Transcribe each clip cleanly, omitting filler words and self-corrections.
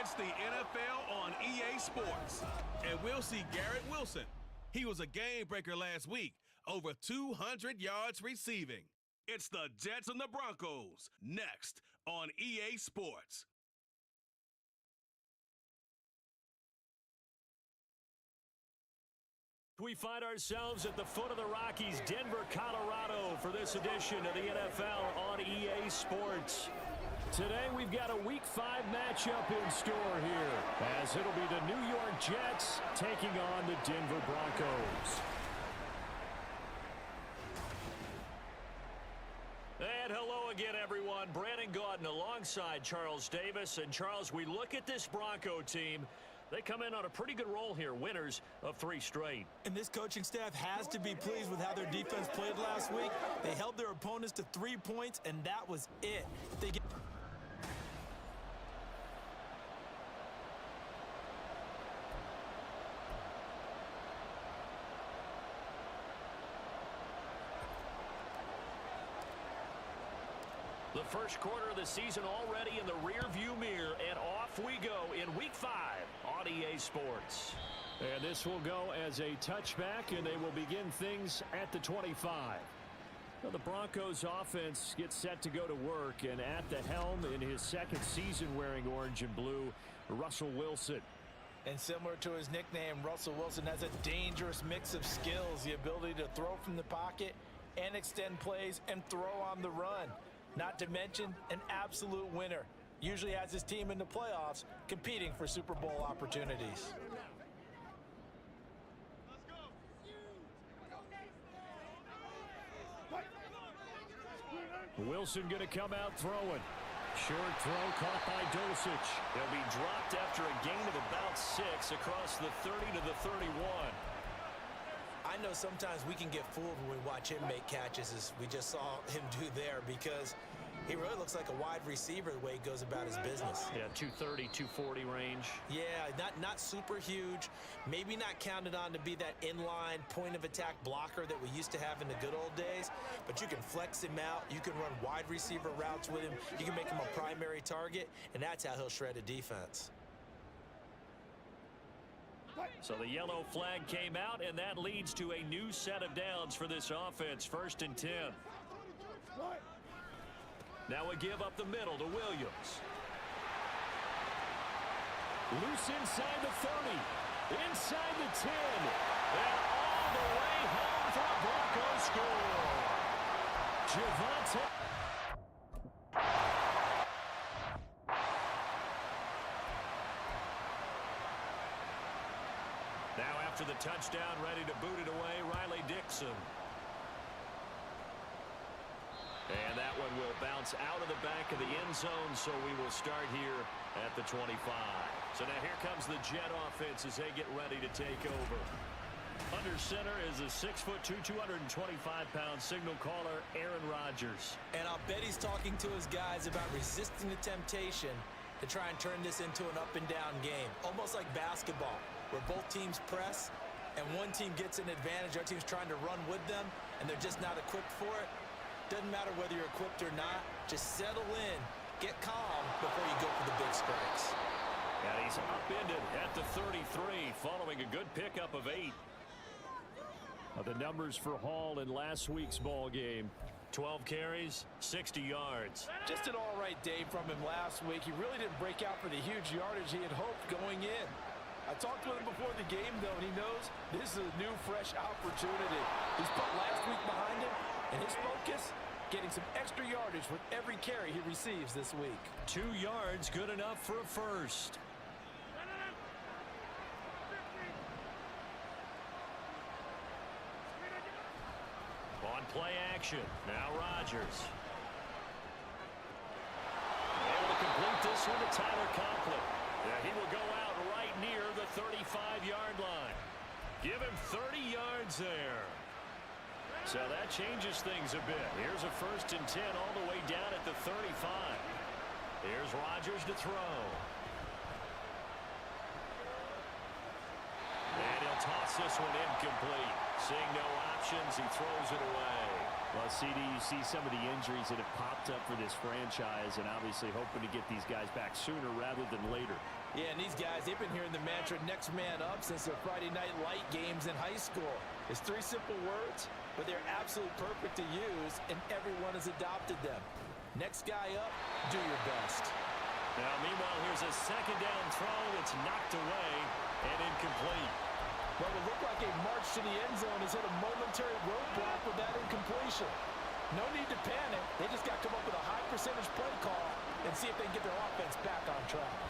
It's the NFL on EA Sports. And we'll see Garrett Wilson. He was a game breaker last week, over 200 yards receiving. It's the Jets and the Broncos, next on EA Sports. We find ourselves at the foot of the Rockies, Denver, Colorado, for this edition of the NFL on EA Sports. Today we've got a Week 5 matchup in store here, as it'll be the New York Jets taking on the Denver Broncos. And hello again, everyone. Brandon Gaudin alongside Charles Davis. And Charles, we look at this Bronco team. They come in on a pretty good roll here, winners of 3 straight. And this coaching staff has to be pleased with how their defense played last week. They held their opponents to 3 points, and that was it. They get The first quarter of the season already in the rearview mirror, and off we go in Week 5 on EA Sports. And this will go as a touchback, and they will begin things at the 25. Now, the Broncos offense gets set to go to work, and at the helm in his second season wearing orange and blue, Russell Wilson. And similar to his nickname, Russell Wilson has a dangerous mix of skills, the ability to throw from the pocket and extend plays and throw on the run. Not to mention an absolute winner. Usually has his team in the playoffs competing for Super Bowl opportunities. Wilson going to come out throwing. Short throw caught by Dulcich. He'll be dropped after a gain of about 6 across the 30 to the 31. I know sometimes we can get fooled when we watch him make catches, as we just saw him do there, because he really looks like a wide receiver the way he goes about his business. Yeah, 230, 240 range. Yeah, not super huge. Maybe not counted on to be that inline point-of-attack blocker that we used to have in the good old days, but you can flex him out. You can run wide receiver routes with him. You can make him a primary target, and that's how he'll shred a defense. So the yellow flag came out, and that leads to a new set of downs for this offense. 1st and 10. Now a give up the middle to Williams. Loose inside the 30. Inside the 10. And all the way home for a Broncos score. Javonte. Now after the touchdown, ready to boot it away, Riley Dixon. And that one will bounce out of the back of the end zone, so we will start here at the 25. So now here comes the Jet offense as they get ready to take over. Under center is a 6'2", 225-pound signal caller, Aaron Rodgers. And I'll bet he's talking to his guys about resisting the temptation to try and turn this into an up-and-down game, almost like basketball, where both teams press and one team gets an advantage, the other team's trying to run with them, and they're just not equipped for it. Doesn't matter whether you're equipped or not. Just settle in, get calm before you go for the big strikes. And he's upended at the 33 following a good pickup of 8. The numbers for Hall in last week's ball game. 12 carries, 60 yards. Just an all-right day from him last week. He really didn't break out for the huge yardage he had hoped going in. I talked with him before the game, though, and he knows this is a new, fresh opportunity. He's put last week behind him, and his focus, getting some extra yardage with every carry he receives this week. 2 yards, good enough for a first. On play action, now Rodgers. Able to complete this one to Tyler Conklin. Yeah, he will go out right near the 35-yard line. Give him 30 yards there. So that changes things a bit. Here's a 1st and 10 all the way down at the 35. Here's Rodgers to throw. And he'll toss this one incomplete. Seeing no options, he throws it away. Well, CD, you see some of the injuries that have popped up for this franchise, and obviously hoping to get these guys back sooner rather than later. Yeah, and these guys, they've been hearing the mantra next man up since their Friday night light games in high school. It's 3 simple words, but they're absolutely perfect to use, and everyone has adopted them. Next guy up, do your best. Now, meanwhile, here's a second down throw that's knocked away and incomplete. Well, it looked like a march to the end zone has hit a momentary roadblock with that incompletion. No need to panic. They just got to come up with a high percentage play call and see if they can get their offense back on track.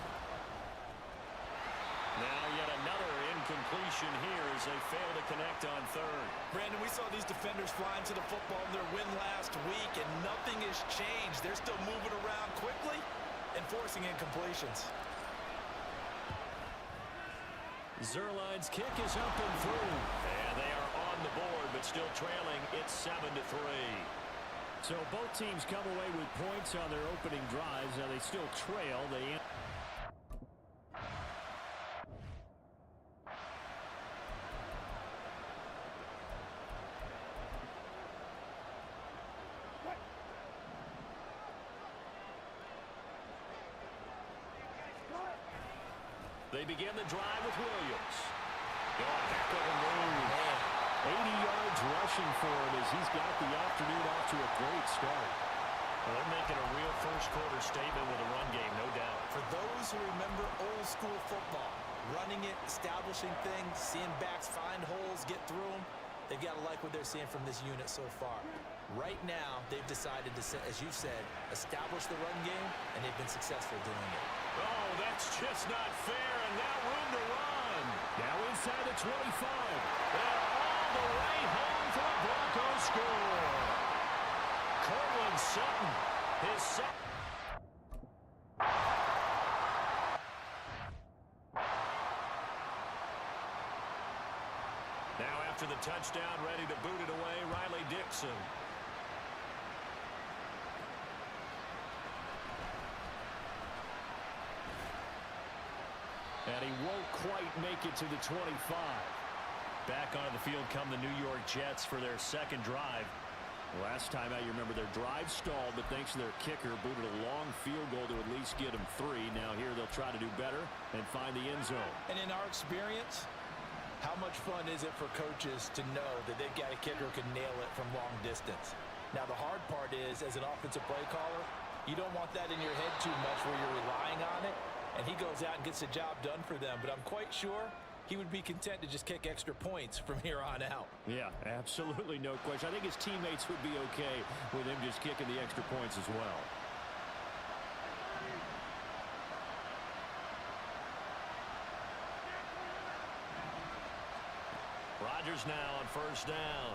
Now yet another incompletion here as they fail to connect on third. Brandon, we saw these defenders flying to the football in their win last week, and nothing has changed. They're still moving around quickly and forcing incompletions. Zerline's kick is up and through. And they are on the board, but still trailing. It's 7-3. So both teams come away with points on their opening drives. Now they still trail. They begin the drive with Williams. Heck of a move. 80 yards rushing for him as he's got the afternoon off to a great start. Well, they're making a real first-quarter statement with a run game, no doubt. For those who remember old-school football, running it, establishing things, seeing backs find holes, get through them, they've got to like what they're seeing from this unit so far. Right now, they've decided to, as you said, establish the run game, and they've been successful doing it. Oh, that's just not fair, and now room to run. Now inside the 25. And all the way home for the Broncos score. Cortland Sutton, his second. Now after the touchdown, ready to boot it away, Riley Dixon. And he won't quite make it to the 25. Back onto the field come the New York Jets for their second drive. Last time out, you remember their drive stalled, but thanks to their kicker, booted a long field goal to at least get them 3. Now here they'll try to do better and find the end zone. And in our experience, how much fun is it for coaches to know that they've got a kicker who can nail it from long distance? Now, the hard part is, as an offensive play caller, you don't want that in your head too much where you're relying on it. And he goes out and gets the job done for them. But I'm quite sure he would be content to just kick extra points from here on out. Yeah, absolutely no question. I think his teammates would be okay with him just kicking the extra points as well. Rodgers now on first down.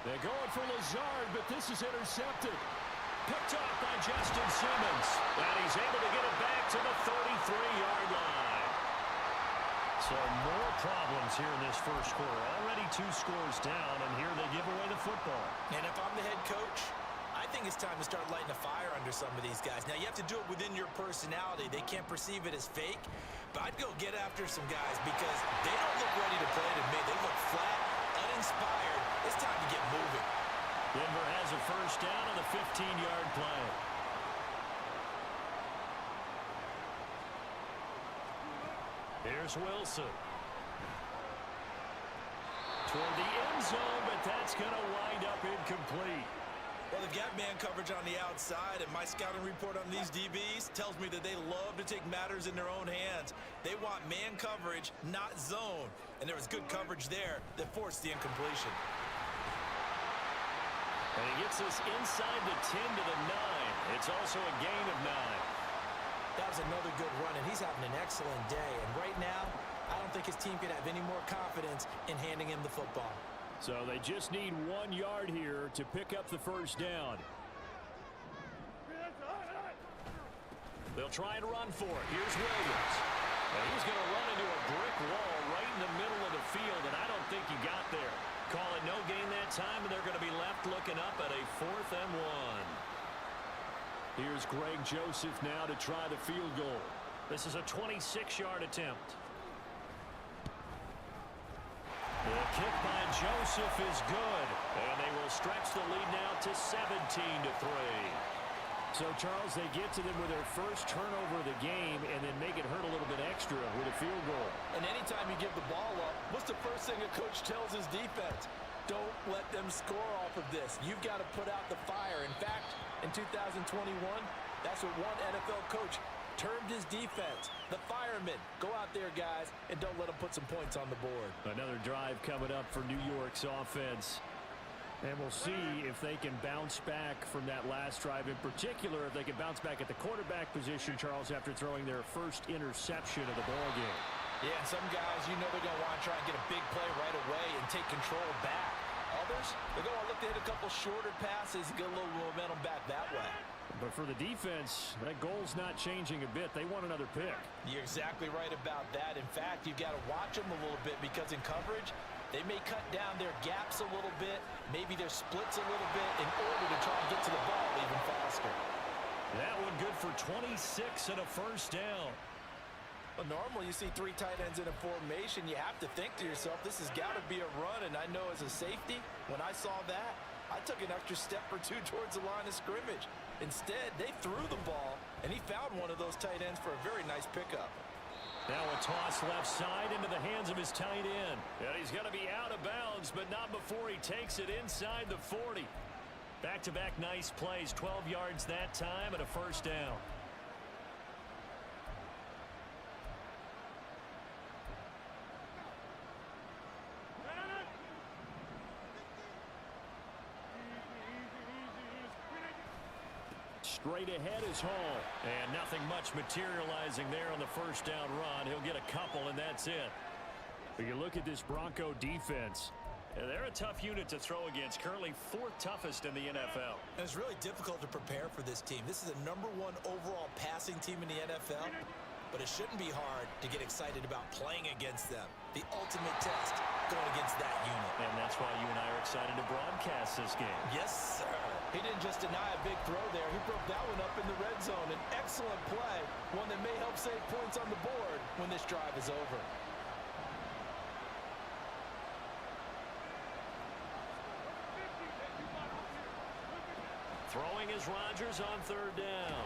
They're going for Lazard, but this is intercepted. Picked off by Justin Simmons. And he's able to get it back to the 33-yard line. So more problems here in this first quarter. Already 2 scores down, and here they give away the football. And if I'm the head coach, I think it's time to start lighting a fire under some of these guys. Now, you have to do it within your personality. They can't perceive it as fake. But I'd go get after some guys because they don't look ready to play to me. They look flat, uninspired. It's time to get moving. Denver has a first down on the 15-yard play. Here's Wilson. Toward the end zone, but that's going to wind up incomplete. Well, they've got man coverage on the outside, and my scouting report on these DBs tells me that they love to take matters in their own hands. They want man coverage, not zone. And there was good coverage there that forced the incompletion. And he gets us inside the 10 to the 9. It's also a gain of 9. That was another good run, and he's having an excellent day. And right now, I don't think his team could have any more confidence in handing him the football. So they just need 1 yard here to pick up the first down. They'll try and run for it. Here's Williams. And he's going to run into a brick wall right in the middle of the field, and I don't think he got there. Call it no gain that time, and they're going to be left looking up at a 4th and 1. Here's Greg Joseph now to try the field goal. This is a 26-yard attempt. The kick by Joseph is good, and they will stretch the lead now to 17-3. So, Charles, they get to them with their first turnover of the game and then make it hurt a little bit extra with a field goal. And anytime you give the ball up, what's the first thing a coach tells his defense? Don't let them score off of this. You've got to put out the fire. In fact, in 2021, that's what one NFL coach termed his defense. The firemen. Go out there, guys, and don't let them put some points on the board. Another drive coming up for New York's offense. And we'll see if they can bounce back from that last drive. In particular, if they can bounce back at the quarterback position, Charles, after throwing their first interception of the ballgame. Yeah, some guys, you know they're going to want to try and get a big play right away and take control back. Others, they're going to look to hit a couple shorter passes and get a little momentum back that way. But for the defense, that goal's not changing a bit. They want another pick. You're exactly right about that. In fact, you've got to watch them a little bit because in coverage, they may cut down their gaps a little bit, maybe their splits a little bit in order to try and get to the ball even faster. That one good for 26 and a first down. Well, normally you see three tight ends in a formation, you have to think to yourself, this has got to be a run. And I know as a safety, when I saw that, I took an extra step or two towards the line of scrimmage. Instead, they threw the ball, and he found one of those tight ends for a very nice pickup. Now a toss left side into the hands of his tight end. And he's going to be out of bounds, but not before he takes it inside the 40. Back-to-back nice plays, 12 yards that time and a first down. Straight ahead is Hall. And nothing much materializing there on the first down run. He'll get a couple, and that's it. But you look at this Bronco defense. They're a tough unit to throw against. Currently fourth toughest in the NFL. And it's really difficult to prepare for this team. This is the #1 overall passing team in the NFL. But it shouldn't be hard to get excited about playing against them. The ultimate test going against that unit. And that's why you and I are excited to broadcast this game. Yes, sir. He didn't just deny a big throw there. He broke that one up in the red zone. An excellent play. One that may help save points on the board when this drive is over. Throwing is Rodgers on third down.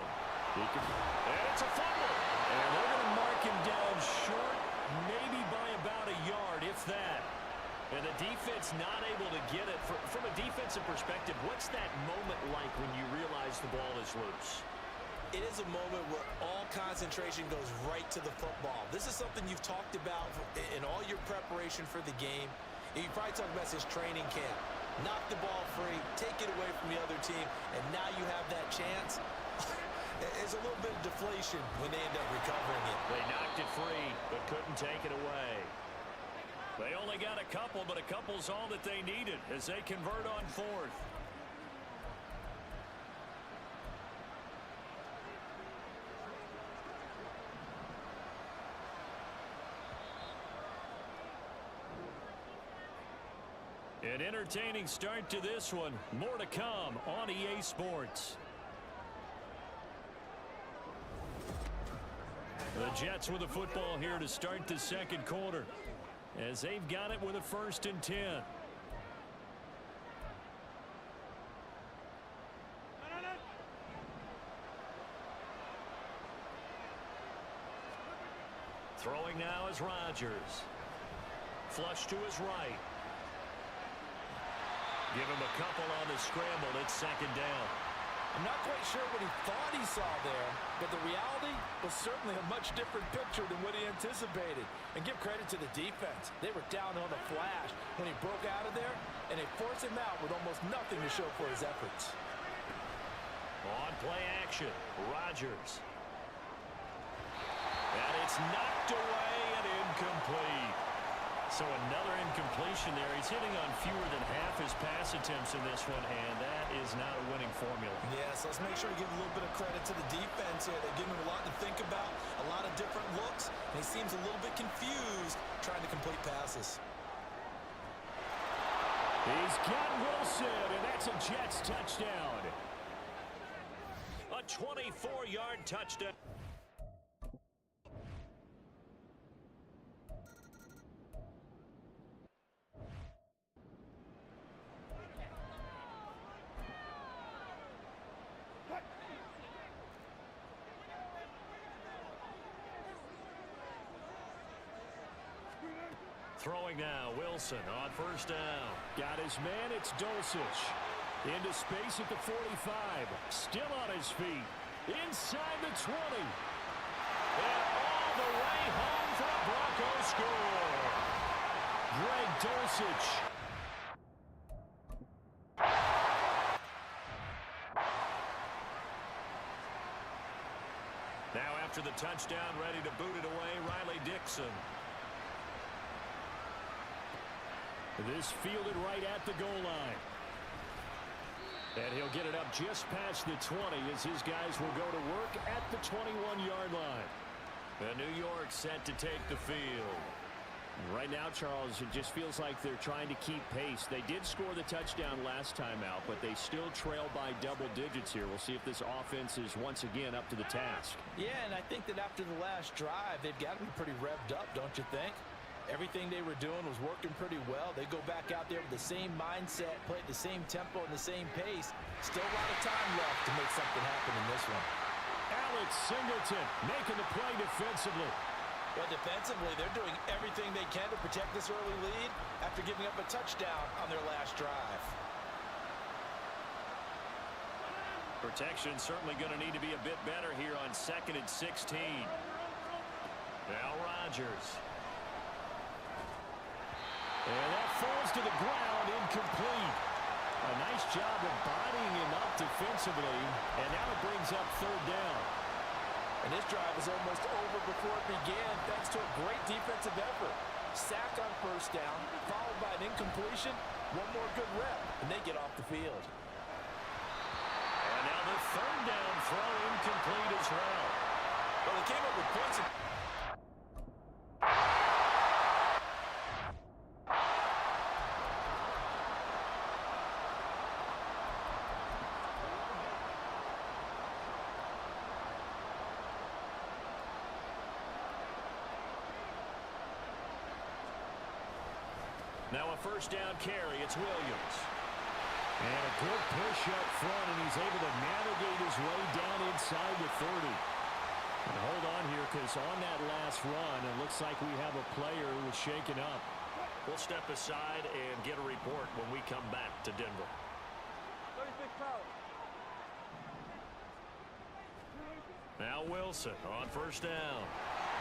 And it's a fumble. And they're going to mark him down short, maybe by about a yard, if that. And the defense not able to get it. From a defensive perspective, what's that moment like when you realize the ball is loose? It is a moment where all concentration goes right to the football. This is something you've talked about in all your preparation for the game. You probably talked about this training camp. Knock the ball free, take it away from the other team, and now you have that chance. There's a little bit of deflation when they end up recovering it. They knocked it free, but couldn't take it away. They only got a couple, but a couple's all that they needed as they convert on fourth. An entertaining start to this one. More to come on EA Sports. The Jets with the football here to start the second quarter, as they've got it with a 1st and 10. Throwing now is Rodgers. Flush to his right. Give him a couple on the scramble. It's 2nd down. I'm not quite sure what he thought he saw there, but the reality was certainly a much different picture than what he anticipated. And give credit to the defense. They were down on the flash when he broke out of there, and they forced him out with almost nothing to show for his efforts. On play action, Rodgers. And it's knocked away and incomplete. So another incompletion there. He's hitting on fewer than half his pass attempts in this one, and that is not a winning formula. Yes, let's make sure to give a little bit of credit to the defense here. They're giving him a lot to think about, a lot of different looks, and he seems a little bit confused trying to complete passes. He's got Wilson, and that's a Jets touchdown. A 24-yard touchdown. throwing now. Wilson on first down. Got his man. It's Dulcich. Into space at the 45. Still on his feet. Inside the 20. And all the way home for a Broncos score. Greg Dulcich. Now after the touchdown, ready to boot it away, Riley Dixon. This fielded right at the goal line. And he'll get it up just past the 20 as his guys will go to work at the 21-yard line. And New York set to take the field. Right now, Charles, it just feels like they're trying to keep pace. They did score the touchdown last time out, but they still trail by double digits here. We'll see if this offense is once again up to the task. Yeah, and I think that after the last drive, they've got to be pretty revved up, don't you think? Everything they were doing was working pretty well. They go back out there with the same mindset, play at the same tempo and the same pace. Still a lot of time left to make something happen in this one. Alex Singleton making the play defensively. Well, defensively, they're doing everything they can to protect this early lead after giving up a touchdown on their last drive. Protection certainly going to need to be a bit better here on 2nd and 16. Now Rodgers. And that falls to the ground, incomplete. A nice job of bodying him up defensively, and now it brings up 3rd down. And this drive was almost over before it began thanks to a great defensive effort. Sack on 1st down, followed by an incompletion, one more good rep, and they get off the field. And now the 3rd down throw incomplete as well. Well, they came up with points. Now a 1st down carry. It's Williams. And a good push up front, and he's able to navigate his way down inside the 30. And hold on here, because on that last run, it looks like we have a player who was shaken up. We'll step aside and get a report when we come back to Denver. Now Wilson on 1st down.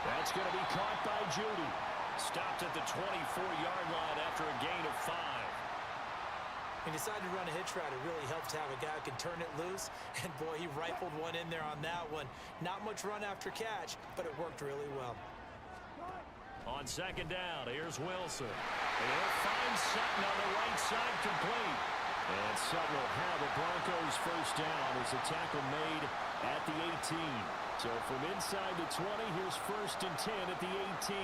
That's going to be caught by Judy. Stopped at the 24-yard line after a gain of 5. He decided to run a hitch route. It really helps to have a guy who can turn it loose. And, boy, he rifled one in there on that one. Not much run after catch, but it worked really well. On 2nd down, here's Wilson. And he'll find Sutton on the right side, complete. And Sutton will have a Broncos 1st down as a tackle made at the 18. So from inside the 20, here's 1st and 10 at the 18.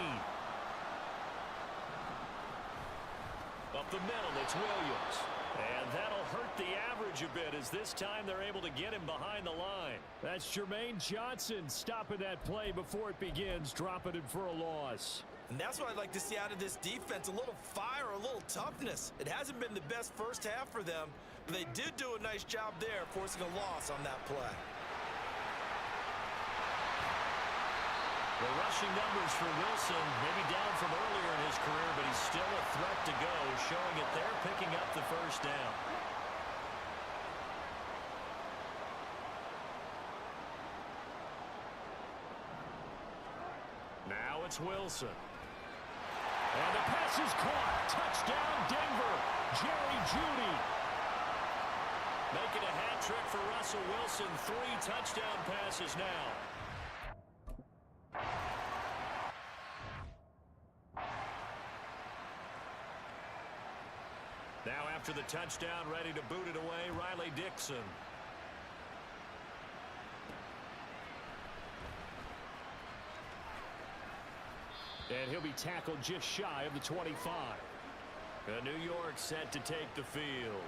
Up the middle, it's Williams. And that'll hurt the average a bit as this time they're able to get him behind the line. That's Jermaine Johnson stopping that play before it begins, dropping it for a loss. And that's what I'd like to see out of this defense, a little fire, a little toughness. It hasn't been the best first half for them, but they did do a nice job there forcing a loss on that play. The rushing numbers for Wilson maybe down from earlier in his career, but he's still a threat to go, showing it there, picking up the 1st down. Now it's Wilson. And the pass is caught. Touchdown, Denver. Jerry Jeudy. Making a hat trick for Russell Wilson. 3 touchdown passes now. Now after the touchdown, ready to boot it away, Riley Dixon. And he'll be tackled just shy of the 25. New York set to take the field.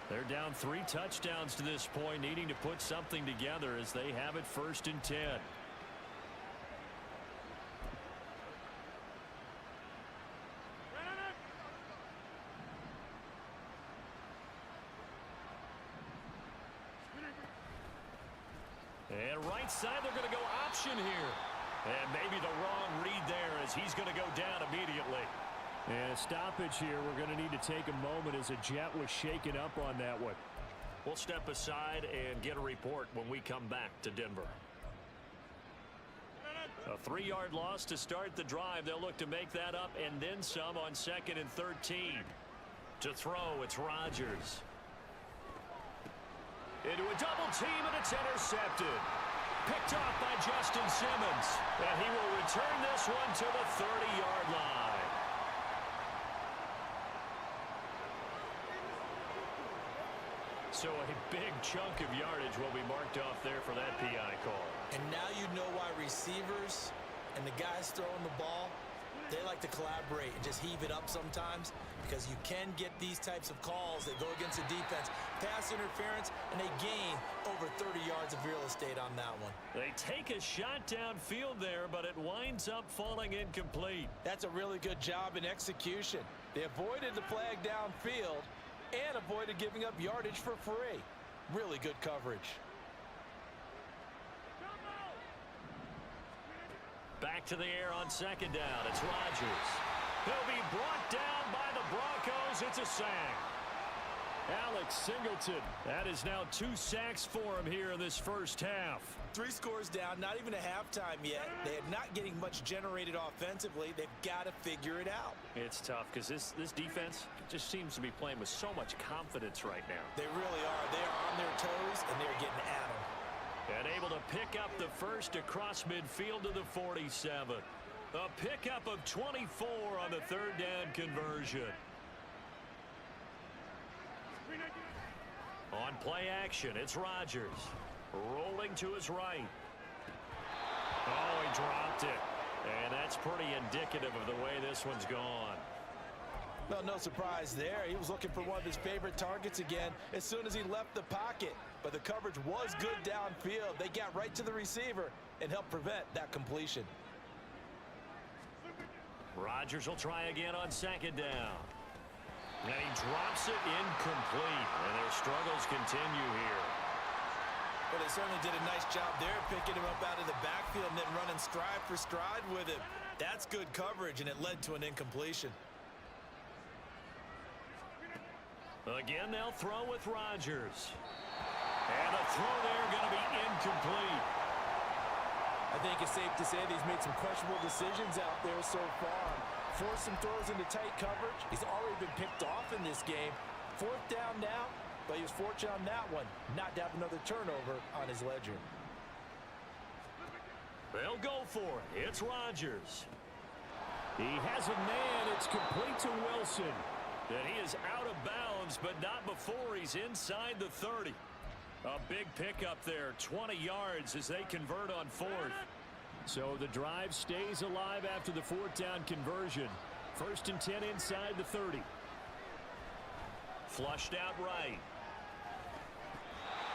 They're down 3 touchdowns to this point, needing to put something together as they have it 1st and 10. And right side, they're going to go option here. And maybe the wrong read there as he's going to go down immediately. And a stoppage here. We're going to need to take a moment as a jet was shaken up on that one. We'll step aside and get a report when we come back to Denver. A 3-yard loss to start the drive. They'll look to make that up and then some on 2nd and 13. To throw, it's Rodgers. Into a double team, and it's intercepted. Picked off by Justin Simmons. And he will return this one to the 30-yard line. So a big chunk of yardage will be marked off there for that PI call. And now you know why receivers and the guys throwing the ball, they like to collaborate and just heave it up sometimes, because you can get these types of calls that go against the defense. Pass interference, and they gain over 30 yards of real estate on that one. They take a shot downfield there, but it winds up falling incomplete. That's a really good job in execution. They avoided the flag downfield and avoided giving up yardage for free. Really good coverage. Back to the air on 2nd down. It's Rodgers. He'll be brought down by the Broncos. It's a sack. Alex Singleton. That is now 2 sacks for him here in this first half. 3 scores down, not even a halftime yet. They are not getting much generated offensively. They've got to figure it out. It's tough because this defense just seems to be playing with so much confidence right now. They really are. They are on their toes, and they're getting at them. And able to pick up the first across midfield to the 47. A pickup of 24 on the 3rd down conversion. On play action, it's Rodgers. Rolling to his right. Oh, he dropped it. And that's pretty indicative of the way this one's gone. Well, no surprise there. He was looking for one of his favorite targets again as soon as he left the pocket. But the coverage was good downfield. They got right to the receiver and helped prevent that completion. Rodgers will try again on 2nd down. And he drops it incomplete. And their struggles continue here. Well, they certainly did a nice job there, picking him up out of the backfield and then running stride for stride with him. That's good coverage, and it led to an incompletion. Again, they'll throw with Rodgers. And the throw there going to be incomplete. I think it's safe to say that he's made some questionable decisions out there so far. Forced some throws into tight coverage. He's already been picked off in this game. 4th down now, but he was fortunate on that one not to have another turnover on his ledger. They'll go for it. It's Rodgers. He has a man. It's complete to Wilson. And he is out of bounds, but not before he's inside the 30. A big pickup there, 20 yards as they convert on 4th. So the drive stays alive after the 4th down conversion. 1st and 10 inside the 30. Flushed out right.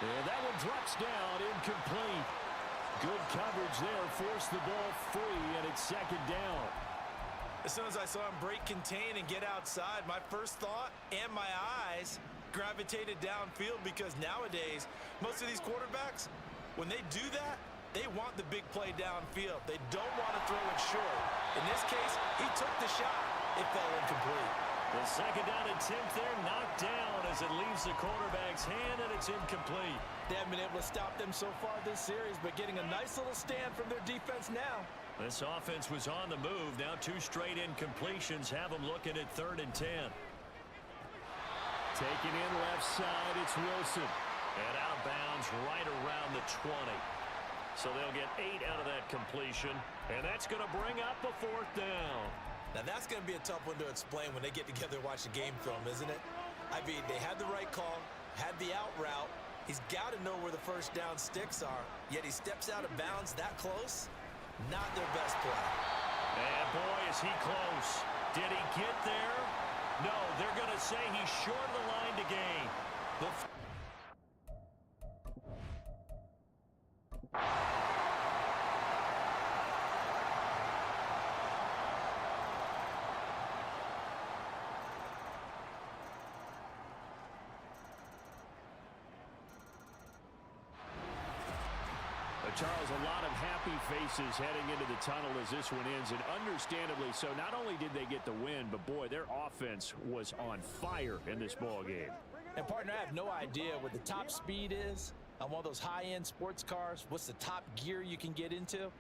And that one drops down, incomplete. Good coverage there, forced the ball free, and it's 2nd down. As soon as I saw him break contain and get outside, my first thought and my eyes gravitated downfield, because nowadays, most of these quarterbacks, when they do that, they want the big play downfield. They don't want to throw it short. In this case, he took the shot. It fell incomplete. The 2nd down attempt there knocked down as it leaves the quarterback's hand, and it's incomplete. They haven't been able to stop them so far this series, but getting a nice little stand from their defense now. This offense was on the move. Now 2 straight incompletions have them looking at 3rd and 10. Taking in left side, it's Wilson. And out of bounds right around the 20. So they'll get 8 out of that completion. And that's going to bring up a 4th down. Now that's going to be a tough one to explain when they get together and watch the game film, isn't it? I mean, they had the right call, had the out route. He's got to know where the first down sticks are, yet he steps out of bounds that close. Not their best play. And boy, is he close. Did he get there? No, they're going to say he's short of the line to gain. Charles, a lot of happy faces heading into the tunnel as this one ends, and understandably so. Not only did they get the win, but boy, their offense was on fire in this ball game. And partner, I have no idea what the top speed is on one of those high-end sports cars. What's the top gear you can get into?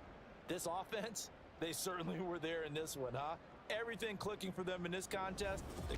This offense, they certainly were there in this one, huh? Everything clicking for them in this contest. The